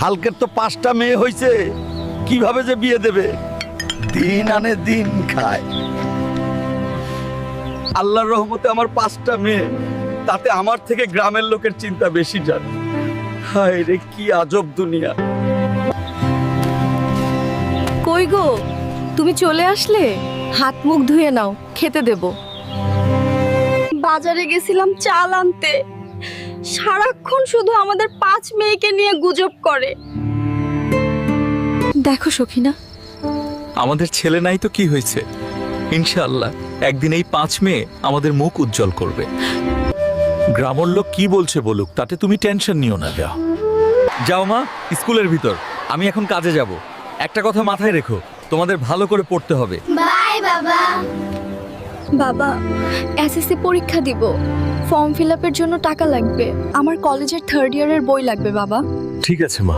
হালকের তো 5টা মেয়ে হয়েছে, কিভাবে যে বিয়ে দেবে? দিন আনে দিন খায়। আল্লাহর রহমতে আমার 5টা মেয়ে, তাতে আমার থেকে গ্রামের লোকের চিন্তা বেশি জানে। হায় রে, কি আজব দুনিয়া। কই গো, তুমি চলে আসলে? হাত মুখ ধুয়ে নাও, খেতে দেব। বাজারে গেছিলাম চাল আনতে, সারাক্ষণ শুধু আমাদের 5 মেয়েকে নিয়ে গুজব করে। দেখো সখিনা, আমাদের ছেলে নাই তো কি হয়েছে, ইনশাআল্লাহ একদিন এই 5 মেয়ে আমাদের মুখ উজ্জ্বল করবে। গ্রামের লোক কি বলছে বলুক, তাতে তুমি টেনশন নিও না। যাও যাও মা, স্কুলের ভিতর। আমি এখন কাজে যাব। একটা কথা মাথায় রেখো, তোমাদের ভালো করে পড়তে হবে। বাবা এসএসসি পরীক্ষা দিব, ফর্ম ফিল আপের জন্য টাকা লাগবে। আমার কলেজের 3rd ইয়ারের বই লাগবে বাবা। ঠিক আছে মা।